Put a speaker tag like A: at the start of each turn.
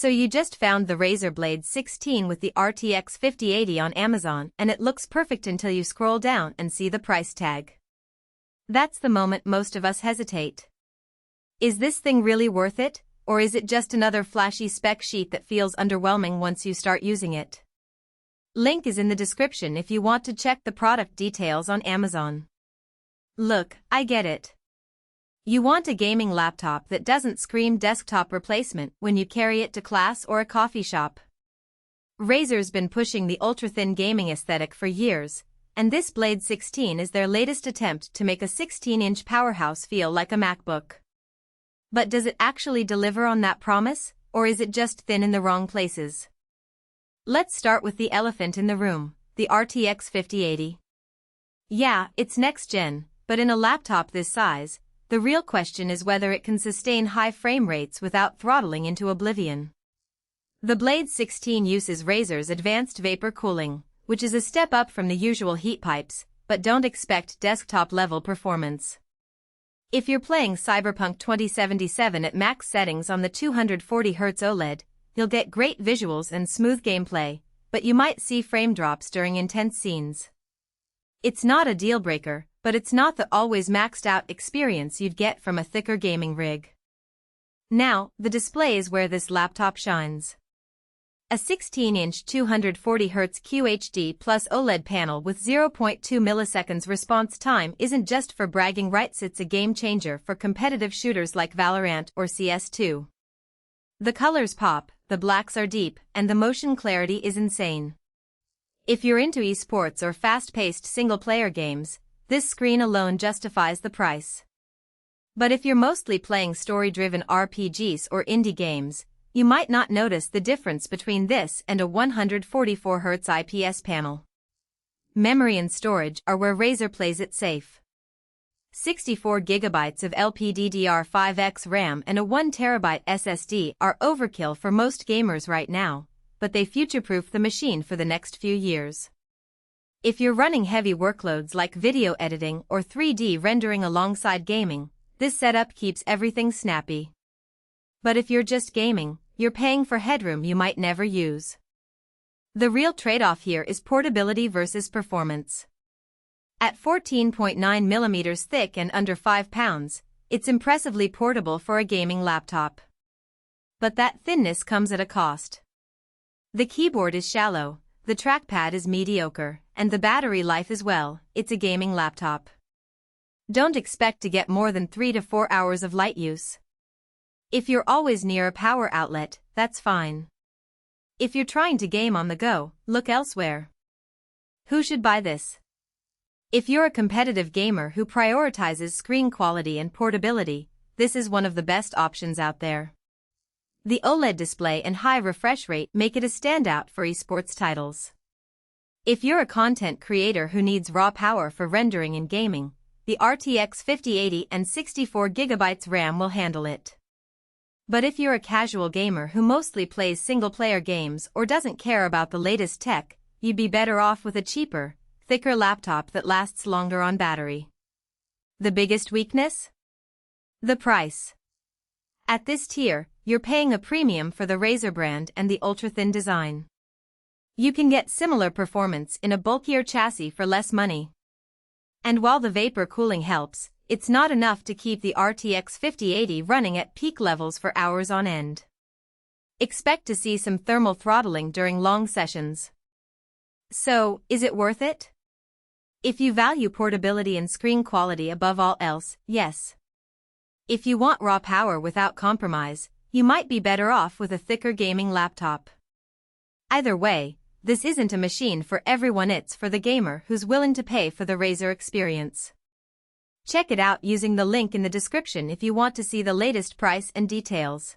A: So you just found the Razer Blade 16 with the RTX 5080 on Amazon and it looks perfect until you scroll down and see the price tag. That's the moment most of us hesitate. Is this thing really worth it, or is it just another flashy spec sheet that feels underwhelming once you start using it? Link is in the description if you want to check the product details on Amazon. Look, I get it. You want a gaming laptop that doesn't scream desktop replacement when you carry it to class or a coffee shop. Razer's been pushing the ultra-thin gaming aesthetic for years, and this Blade 16 is their latest attempt to make a 16-inch powerhouse feel like a MacBook. But does it actually deliver on that promise, or is it just thin in the wrong places? Let's start with the elephant in the room, the RTX 5080. Yeah, it's next gen, but in a laptop this size, the real question is whether it can sustain high frame rates without throttling into oblivion. The Blade 16 uses Razer's advanced vapor cooling, which is a step up from the usual heat pipes, but don't expect desktop-level performance. If you're playing Cyberpunk 2077 at max settings on the 240Hz OLED, you'll get great visuals and smooth gameplay, but you might see frame drops during intense scenes. It's not a deal-breaker, but it's not the always maxed-out experience you'd get from a thicker gaming rig. Now, the display is where this laptop shines. A 16-inch 240Hz QHD plus OLED panel with 0.2 milliseconds response time isn't just for bragging rights, it's a game-changer for competitive shooters like Valorant or CS2. The colors pop, the blacks are deep, and the motion clarity is insane. If you're into esports or fast-paced single-player games, this screen alone justifies the price. But if you're mostly playing story-driven RPGs or indie games, you might not notice the difference between this and a 144Hz IPS panel. Memory and storage are where Razer plays it safe. 64GB of LPDDR5X RAM and a 1TB SSD are overkill for most gamers right now, but they future-proof the machine for the next few years. If you're running heavy workloads like video editing or 3D rendering alongside gaming, this setup keeps everything snappy. But if you're just gaming, you're paying for headroom you might never use. The real trade-off here is portability versus performance. At 14.9mm thick and under 5 pounds, it's impressively portable for a gaming laptop. But that thinness comes at a cost. The keyboard is shallow, the trackpad is mediocre, and the battery life as well. It's a gaming laptop. Don't expect to get more than 3 to 4 hours of light use. If you're always near a power outlet, that's fine. If you're trying to game on the go, look elsewhere. Who should buy this? If you're a competitive gamer who prioritizes screen quality and portability, this is one of the best options out there. The OLED display and high refresh rate make it a standout for esports titles. If you're a content creator who needs raw power for rendering and gaming, the RTX 5080 and 64GB RAM will handle it. But if you're a casual gamer who mostly plays single-player games or doesn't care about the latest tech, you'd be better off with a cheaper, thicker laptop that lasts longer on battery. The biggest weakness? The price. At this tier, you're paying a premium for the Razer brand and the ultra-thin design. You can get similar performance in a bulkier chassis for less money. And while the vapor cooling helps, it's not enough to keep the RTX 5080 running at peak levels for hours on end. Expect to see some thermal throttling during long sessions. So, is it worth it? If you value portability and screen quality above all else, yes. If you want raw power without compromise, you might be better off with a thicker gaming laptop. Either way, this isn't a machine for everyone, it's for the gamer who's willing to pay for the Razer experience. Check it out using the link in the description if you want to see the latest price and details.